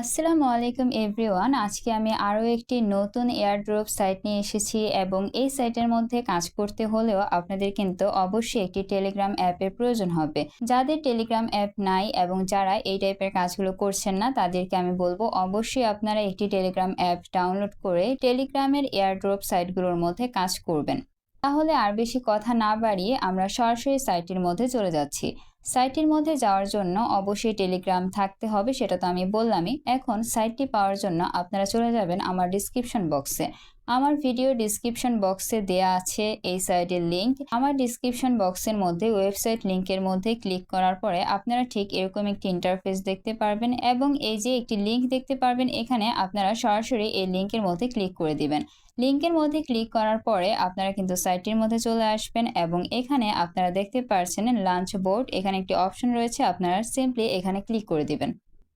আসসালামু আলাইকুম এভরিওয়ান। আজকে আমি আরও একটি নতুন এয়ারড্রপ সাইট নিয়ে এসেছি এবং এই সাইটের মধ্যে কাজ করতে হলেও আপনাদের কিন্তু অবশ্যই একটি টেলিগ্রাম অ্যাপের প্রয়োজন হবে। যাদের টেলিগ্রাম অ্যাপ নাই এবং যারা এই টাইপের কাজগুলো করছেন না তাদেরকে আমি বলবো অবশ্যই আপনারা একটি টেলিগ্রাম অ্যাপ ডাউনলোড করে টেলিগ্রামের এয়ারড্রপ সাইটগুলোর মধ্যে কাজ করবেন। তাহলে আর বেশি কথা না বাড়িয়ে আমরা সরাসরি সাইটের মধ্যে চলে যাচ্ছি। সাইটের মধ্যে যাওয়ার জন্য অবশ্যই টেলিগ্রাম থাকতে হবে, সেটা তো আমি বললামই। এখন সাইটটি পাওয়ার জন্য আপনারা চলে যাবেন আমার ডিসক্রিপশন বক্সে। আমার ভিডিও ডিসক্রিপশন বক্সে দেয়া আছে এই সাইটের লিঙ্ক। আমার ডিসক্রিপশন বক্সের মধ্যে ওয়েবসাইট লিঙ্কের মধ্যে ক্লিক করার পরে আপনারা ঠিক এরকম একটি ইন্টারফেস দেখতে পারবেন এবং এই যে একটি লিঙ্ক দেখতে পারবেন, এখানে আপনারা সরাসরি এই লিঙ্কের মধ্যে ক্লিক করে দিবেন। লিঙ্কের মধ্যে ক্লিক করার পরে আপনারা কিন্তু সাইটটির মধ্যে চলে আসবেন এবং এখানে আপনারা দেখতে পাচ্ছেন লাঞ্চ বোর্ড, এখানে একটি অপশন রয়েছে, আপনারা সিম্পলি এখানে ক্লিক করে দিবেন।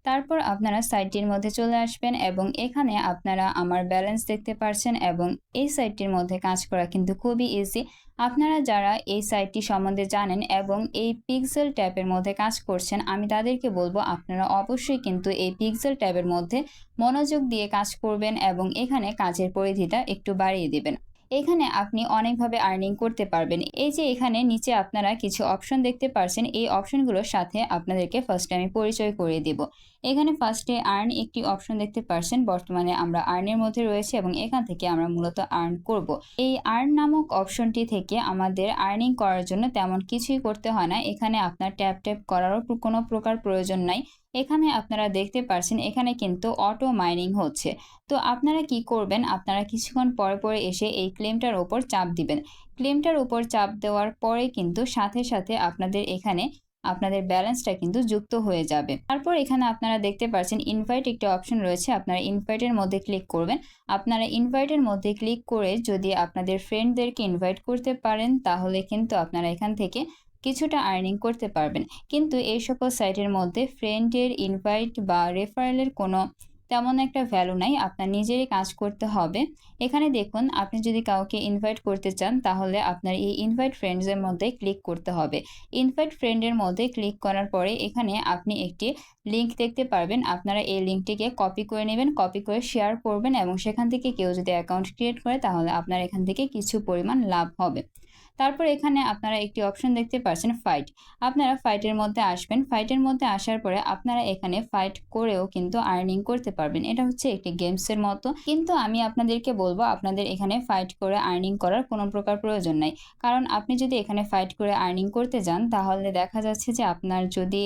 তারপর আপনারা সাইটটির মধ্যে চলে আসবেন এবং এখানে আপনারা আমার ব্যালেন্স দেখতে পাচ্ছেন এবং এই সাইটটির মধ্যে কাজ করা কিন্তু খুবই ইজি। আপনারা যারা এই সাইটটি সম্বন্ধে জানেন এবং এই পিক্সেল ট্যাবের মধ্যে কাজ করছেন, আমি তাদেরকে বলবো আপনারা অবশ্যই কিন্তু এই পিক্সেল ট্যাবের মধ্যে মনোযোগ দিয়ে কাজ করবেন এবং এখানে কাজের পরিধিটা একটু বাড়িয়ে দিবেন। এখানে আপনি অনেকভাবে আর্নিং করতে পারবেন। এই যে এখানে নিচে আপনারা কিছু অপশন দেখতে পাচ্ছেন, এই অপশনগুলোর সাথে আপনাদেরকে ফার্স্টে আমি পরিচয় করিয়ে দিব। এখানে ফার্স্টে আর্ন একটি অপশন দেখতে পাচ্ছেন। বর্তমানে আমরা আর্নের মধ্যে রয়েছে এবং এখান থেকে আমরা মূলত আর্ন করব। এই আর্ন নামক অপশনটি থেকে আমাদের আর্নিং করার জন্য তেমন কিছুই করতে হয় না। এখানে আপনার ট্যাপ ট্যাপ করারও কোনো প্রকার প্রয়োজন নাই। এখানে আপনারা দেখতে পাচ্ছেন এখানে কিন্তু অটো মাইনিং হচ্ছে। তো আপনারা কি করবেন, আপনারা কিছুক্ষণ পরে পরে এসে এই ক্লেমটার ওপর চাপ দিবেন। ক্লেমটার উপর চাপ দেওয়ার পরে কিন্তু সাথে সাথে আপনাদের এখানে আপনাদের ব্যালেন্সটা কিন্তু যুক্ত হয়ে যাবে। তারপর এখানে আপনারা দেখতে পাচ্ছেন ইনভাইট একটি অপশন রয়েছে, আপনারা ইনভাইটের মধ্যে ক্লিক করবেন। আপনারা ইনভাইটের মধ্যে ক্লিক করে যদি আপনাদের ফ্রেন্ডদেরকে ইনভাইট করতে পারেন তাহলে কিন্তু আপনারা এখান থেকে কিছুটা আর্নিং করতে পারবেন। কিন্তু এই সকল সাইটের মধ্যে ফ্রেন্ডের ইনভাইট বা রেফারেলের কোনো তেমন একটা ভ্যালু নাই, আপনার নিজেরই কাজ করতে হবে। এখানে দেখুন, আপনি যদি কাউকে ইনভাইট করতে চান তাহলে আপনার এই ইনভাইট ফ্রেন্ডসের মধ্যে ক্লিক করতে হবে। ইনভাইট ফ্রেন্ডের মধ্যে ক্লিক করার পরে এখানে আপনি একটি লিঙ্ক দেখতে পারবেন, আপনারা এই লিঙ্কটিকে কপি করে নেবেন, কপি করে শেয়ার করবেন এবং সেখান থেকে কেউ যদি অ্যাকাউন্ট ক্রিয়েট করে তাহলে আপনার এখান থেকে কিছু পরিমাণ লাভ হবে। তারপর এখানে আপনারা একটি অপশন দেখতে পাচ্ছেন ফাইট। আপনারা ফাইটের মধ্যে আসবেন। ফাইটের মধ্যে আসার পরে আপনারা এখানে ফাইট করেও কিন্তু আর্নিং করতে পারবেন। এটা হচ্ছে একটি গেমসের মতো, কিন্তু আমি আপনাদেরকে বলবো আপনাদের এখানে ফাইট করে আর্নিং করার কোনো প্রকার প্রয়োজন নাই। কারণ আপনি যদি এখানে ফাইট করে আর্নিং করতে যান তাহলে দেখা যাচ্ছে যে আপনার যদি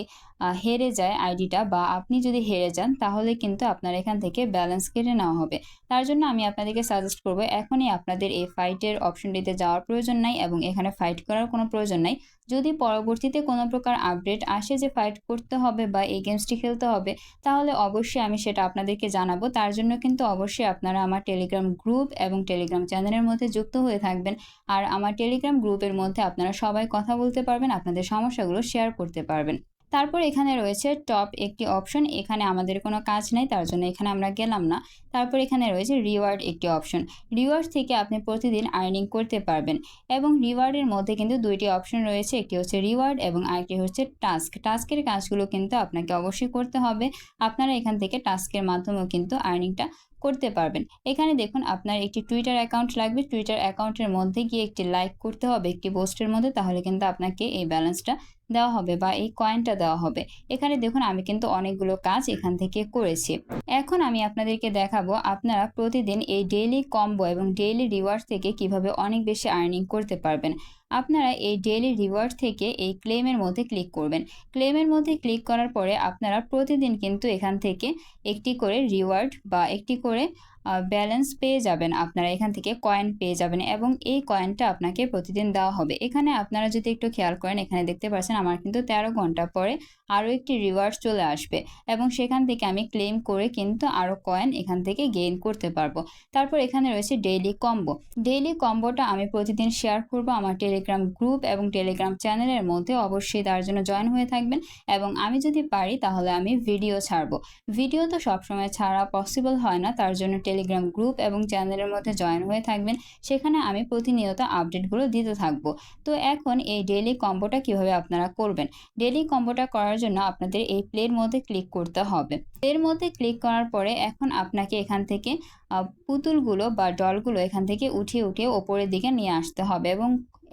হেরে যায় আইডিটা বা আপনি যদি হেরে যান তাহলে কিন্তু আপনার এখান থেকে ব্যালেন্স কেটে নেওয়া হবে। তার জন্য আমি আপনাদেরকে সাজেস্ট করবো এখনই আপনাদের এই ফাইটের অপশনটিতে যাওয়ার প্রয়োজন নাই এবং এখানে ফাইট করার কোনো প্রয়োজন নাই। যদি পরবর্তীতে কোনো প্রকার আপডেট আসে যে ফাইট করতে হবে বা এই গেমসটি খেলতে হবে তাহলে অবশ্যই আমি সেটা আপনাদেরকে জানাবো। তার জন্য কিন্তু অবশ্যই আপনারা আমার টেলিগ্রাম গ্রুপ এবং টেলিগ্রাম চ্যানেলের মধ্যে যুক্ত হয়ে থাকবেন। আর আমার টেলিগ্রাম গ্রুপের মধ্যে আপনারা সবাই কথা বলতে পারবেন, আপনাদের সমস্যাগুলো শেয়ার করতে পারবেন। তারপর এখানে রয়েছে টপ একটি অপশন, এখানে আমাদের কোনো কাজ নেই তার জন্য এখানে আমরা গেলাম না। তারপর এখানে রয়েছে রিওয়ার্ড একটি অপশন। রিওয়ার্ড থেকে আপনি প্রতিদিন আর্নিং করতে পারবেন এবং রিওয়ার্ডের মধ্যে কিন্তু দুইটি অপশন রয়েছে, একটি হচ্ছে রিওয়ার্ড এবং আরেকটি হচ্ছে টাস্ক। টাস্কের কাজগুলো কিন্তু আপনাকে অবশ্যই করতে হবে। আপনারা এখান থেকে টাস্কের মাধ্যমেও কিন্তু আর্নিংটা করতে পারবেন। এখানে দেখুন, আপনার একটি টুইটার অ্যাকাউন্ট লাগবে। টুইটার অ্যাকাউন্টের মধ্যে গিয়ে একটি লাইক করতে হবে একটি পোস্টের মধ্যে, তাহলে কিন্তু আপনাকে এই ব্যালেন্সটা দেওয়া হবে বা এই কয়েনটা দেওয়া হবে। এখানে দেখুন আমি কিন্তু অনেকগুলো কাজ এখান থেকে করেছি। এখন আমি আপনাদেরকে দেখাবো আপনারা প্রতিদিন এই ডেইলি কম্বো এবং ডেইলি রিওয়ার্ড থেকে কিভাবে অনেক বেশি আর্নিং করতে পারবেন। আপনারা এই ডেইলি রিওয়ার্ড থেকে এই ক্লেমের মধ্যে ক্লিক করবেন। ক্লেমের মধ্যে ক্লিক করার পরে আপনারা প্রতিদিন কিন্তু এখান থেকে একটি করে রিওয়ার্ড বা একটি করে ব্যালেন্স পেয়ে যাবেন। আপনারা এখান থেকে কয়েন পেয়ে যাবেন এবং এই কয়েনটা আপনাকে প্রতিদিন দেওয়া হবে। এখানে আপনারা যদি একটু খেয়াল করেন, এখানে দেখতে পাচ্ছেন আমার কিন্তু 13 ঘন্টা পরে আরও একটি রিওয়ার্ড চলে আসবে এবং সেখান থেকে আমি ক্লেম করে কিন্তু আরও কয়েন এখান থেকে গেইন করতে পারবো। তারপর এখানে রয়েছে ডেইলি কম্বো। ডেইলি কম্বোটা আমি প্রতিদিন শেয়ার করব আমার টেলিগ্রাম গ্রুপ এবং টেলিগ্রাম চ্যানেলের মধ্যে, অবশ্যই তার জন্য জয়েন হয়ে থাকবেন এবং আমি যদি পারি তাহলে আমি ভিডিও ছাড়বো। ভিডিও তো সবসময় ছাড়া পসিবল হয় না, তার জন্য টেলিগ্রাম গ্রুপ এবং চ্যানেলের মধ্যে জয়েন হয়ে থাকবেন। সেখানে আমি প্রতিনিয়ত আপডেটগুলো দিতে থাকবো। তো এখন এই ডেইলি কম্বোটা কিভাবে আপনারা করবেন? ডেইলি কম্বোটা করার জন্য আপনাদের এই প্লের মধ্যে ক্লিক করতে হবে। প্লের মধ্যে ক্লিক করার পরে এখন আপনাকে এখান থেকে পুতুলগুলো বা ডলগুলো এখান থেকে উঠিয়ে উঠিয়ে ওপরের দিকে নিয়ে আসতে হবে এবং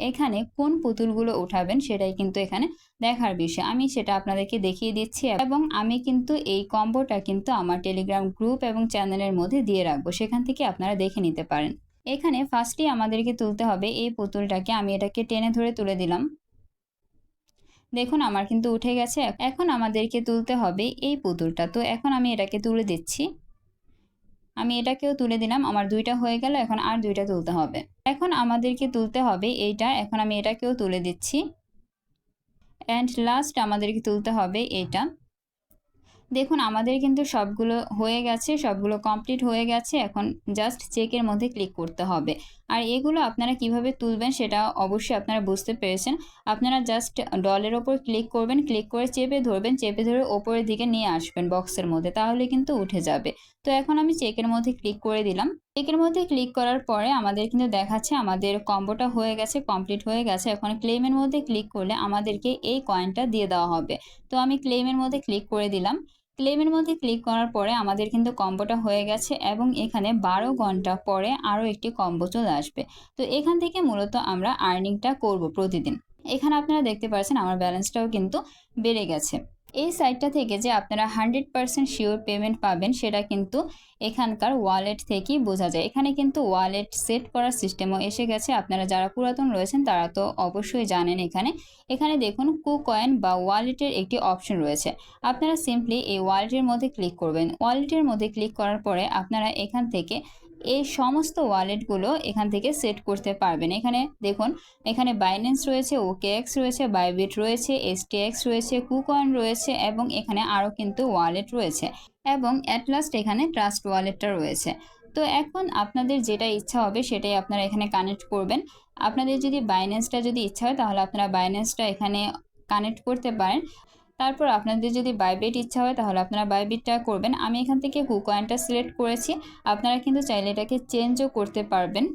এখানে কোন পুতুলগুলো উঠাবেন সেটাই কিন্তু এখানে দেখার বিষয়। আমি সেটা আপনাদেরকে দেখিয়ে দিচ্ছি এবং আমি কিন্তু এই কম্বোটা কিন্তু আমার টেলিগ্রাম গ্রুপ এবং চ্যানেলের মধ্যে দিয়ে রাখবো, সেখান থেকে আপনারা দেখে নিতে পারেন। এখানে ফার্স্টে আমাদেরকে তুলতে হবে এই পুতুলটাকে। আমি এটাকে টেনে ধরে তুলে দিলাম, দেখুন আমার কিন্তু উঠে গেছে। এখন আমাদেরকে তুলতে হবে এই পুতুলটা। তো এখন আমি এটাকে তুলে দিচ্ছি, আমি এটাকেও তুলে দিলাম, আমার দুইটা হয়ে গেল। এখন আর দুইটা তুলতে হবে। এখন আমাদেরকে তুলতে হবে এইটা, এখন আমি এটাকেও তুলে দিচ্ছি। অ্যান্ড লাস্ট আমাদেরকে তুলতে হবে এইটা। দেখুন আমাদের কিন্তু সবগুলো হয়ে গেছে, সবগুলো কমপ্লিট হয়ে গেছে। এখন জাস্ট চেকের মধ্যে ক্লিক করতে হবে। আর এগুলো আপনারা কিভাবে তুলবেন সেটা অবশ্যই আপনারা বুঝতে পেরেছেন। আপনারা জাস্ট ডলের ওপর ক্লিক করবেন, ক্লিক করে চেপে ধরবেন, চেপে ধরে ওপরের দিকে নিয়ে আসবেন বক্সের মধ্যে, তাহলে কিন্তু উঠে যাবে। তো এখন আমি চেকের মধ্যে ক্লিক করে দিলাম। চেকের মধ্যে ক্লিক করার পরে আমাদের কিন্তু দেখাচ্ছে আমাদের কম্বোটা হয়ে গেছে, কমপ্লিট হয়ে গেছে। এখন ক্লেমের মধ্যে ক্লিক করলে আমাদেরকে এই কয়েনটা দিয়ে দেওয়া হবে। তো আমি ক্লেমের মধ্যে ক্লিক করে দিলাম। ক্লেমের মধ্যে ক্লিক করার পরে আমাদের কিন্তু কম্বোটা হয়ে গেছে এবং এখানে 12 ঘন্টা পরে আরও একটি কম্বো চলে আসবে। তো এখান থেকে মূলত আমরা আর্নিংটা করব প্রতিদিন। এখানে আপনারা দেখতে পাচ্ছেন আমার ব্যালেন্সটাও কিন্তু বেড়ে গেছে। এই সাইটটা থেকে যে আপনারা 100% শিওর পেমেন্ট পাবেন সেটা কিন্তু এখানকার ওয়ালেট থেকেই বোঝা যায়। এখানে কিন্তু ওয়ালেট সেট করার সিস্টেমও এসে গেছে। আপনারা যারা পুরাতন রয়েছেন তারা তো অবশ্যই জানেন। এখানে দেখুন কুকয়েন বা ওয়ালেটের একটি অপশন রয়েছে। আপনারা সিম্পলি এই ওয়ালেটের মধ্যে ক্লিক করবেন। ওয়ালেটের মধ্যে ক্লিক করার পরে আপনারা এখান থেকে এই সমস্ত ওয়ালেটগুলো এখান থেকে সেট করতে পারবেন। এখানে দেখুন, এখানে বাইন্যান্স রয়েছে, OKX রয়েছে, বাইবিট রয়েছে, STX রয়েছে, কুকয়েন রয়েছে এবং এখানে আরও কিন্তু ওয়ালেট রয়েছে এবং অ্যাট লাস্ট এখানে ট্রাস্ট ওয়ালেটটা রয়েছে। তো এখন আপনাদের যেটা ইচ্ছা হবে সেটাই আপনারা এখানে কানেক্ট করবেন। আপনাদের যদি বাইন্যান্সটা যদি ইচ্ছা হয় তাহলে আপনারা বাইন্যান্সটা এখানে কানেক্ট করতে পারেন। তারপর আপনাদের যদি বাইবিট ইচ্ছা হয় তাহলে আপনারা বাইবিটটা করবেন। আমি এখান থেকে কুকয়েনটা সিলেক্ট করেছি। আপনারা কিন্তু চাইলে এটাকে চেঞ্জও করতে পারবেন।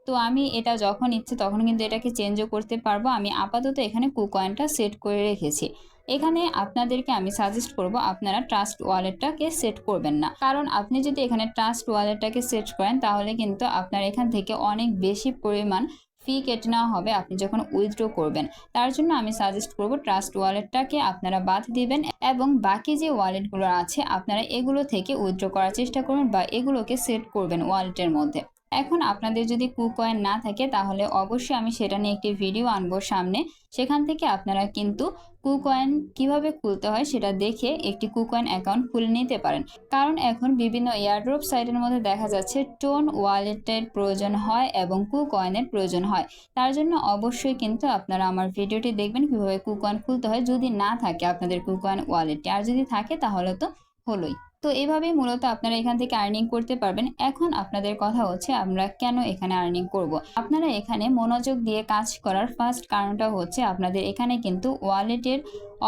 তো আমি এটা যখন ইচ্ছে তখন কিন্তু এটাকে চেঞ্জও করতে পারবো। আমি আপাতত এখানে কুকয়েনটা সেট করে রেখেছি। এখানে আপনাদেরকে আমি সাজেস্ট করব আপনারা ট্রাস্ট ওয়ালেটটাকে সেট করবেন না, কারণ আপনি যদি এখানে ট্রাস্ট ওয়ালেটটাকে সেট করেন তাহলে কিন্তু আপনার এখান থেকে অনেক বেশি পরিমাণ ফি কেটে নেওয়া হবে আপনি যখন উইথড্র করবেন। তার জন্য আমি সাজেস্ট করব ট্রাস্ট ওয়ালেটটাকে আপনারা বাদ দিবেন এবং বাকি যে ওয়ালেটগুলো আছে আপনারা এগুলো থেকে উইথড্র করার চেষ্টা করুন বা এগুলোকে সেট করবেন ওয়ালেটের মধ্যে। এখন আপনাদের যদি কুকয়েন না থাকে তাহলে অবশ্যই আমি সেটা নিয়ে একটি ভিডিও আনবো সামনে, সেখান থেকে আপনারা কিন্তু কুকয়েন কিভাবে খুলতে হয় সেটা দেখে একটি কুকয়েন অ্যাকাউন্ট খুলে নিতে পারেন। কারণ এখন বিভিন্ন এয়ারড্রপ সাইটের মধ্যে দেখা যাচ্ছে টোন ওয়ালেটের প্রয়োজন হয় এবং কুকয়েনের প্রয়োজন হয়। তার জন্য অবশ্যই কিন্তু আপনারা আমার ভিডিওটি দেখবেন কিভাবে কুকয়েন খুলতে হয়, যদি না থাকে আপনাদের কুকয়েন ওয়ালেটটি। আর যদি থাকে তাহলে তো হলোই। তো এভাবেই মূলত আপনারা এখান থেকে আর্নিং করতে পারবেন। এখন আপনাদের কথা হচ্ছে আমরা কেন এখানে আর্নিং করব। আপনারা এখানে মনোযোগ দিয়ে কাজ করার ফার্স্ট কারণটা হচ্ছে আপনাদের এখানে কিন্তু ওয়ালেটের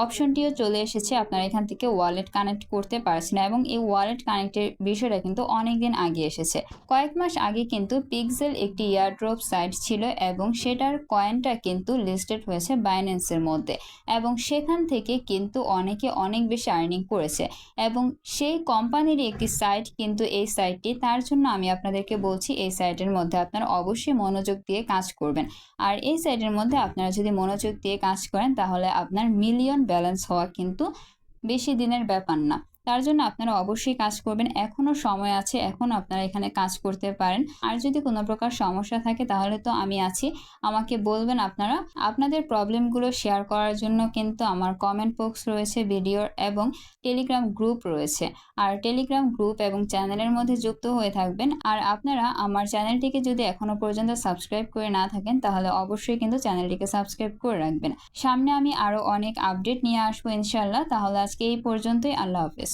অপশনটিও চলে এসেছে। আপনারা এখান থেকে ওয়ালেট কানেক্ট করতে পারছেন এবং এই ওয়ালেট কানেক্টের বিষয়টা কিন্তু অনেক দিন আগে এসেছে। কয়েক মাস আগে কিন্তু পিক্সেল একটি এয়ারড্রপ সাইট ছিল এবং সেটার কয়েনটা কিন্তু লিস্টেড হয়েছে বাইন্যান্সের মধ্যে এবং সেখান থেকে কিন্তু অনেকে অনেক বেশি আর্নিং করেছে এবং সেই কোম্পানিরই একটি সাইট কিন্তু এই সাইটটি। তার জন্য আমি আপনাদেরকে বলছি এই সাইটের মধ্যে আপনারা অবশ্যই মনোযোগ দিয়ে কাজ করবেন। আর এই সাইটের মধ্যে আপনারা যদি মনোযোগ দিয়ে কাজ করেন তাহলে আপনার মিলিয়ন ব্যালেন্স হওয়া কিন্তু বেশি দিনের ব্যাপার না। তার জন্য আপনারা অবশ্যই কাজ করবেন। এখনও সময় আছে, এখন আপনারা এখানে কাজ করতে পারেন। আর যদি কোনো প্রকার সমস্যা থাকে তাহলে তো আমি আছি, আমাকে বলবেন। আপনারা আপনাদের প্রবলেমগুলো শেয়ার করার জন্য কিন্তু আমার কমেন্ট বক্স রয়েছে ভিডিওর এবং টেলিগ্রাম গ্রুপ রয়েছে। আর টেলিগ্রাম গ্রুপ এবং চ্যানেলের মধ্যে যুক্ত হয়ে থাকবেন। আর আপনারা আমার চ্যানেলটিকে যদি এখনও পর্যন্ত সাবস্ক্রাইব করে না থাকেন তাহলে অবশ্যই কিন্তু চ্যানেলটিকে সাবস্ক্রাইব করে রাখবেন। সামনে আমি আরও অনেক আপডেট নিয়ে আসবো ইনশাল্লাহ। তাহলে আজকে এই পর্যন্তই, আল্লাহ হাফেজ।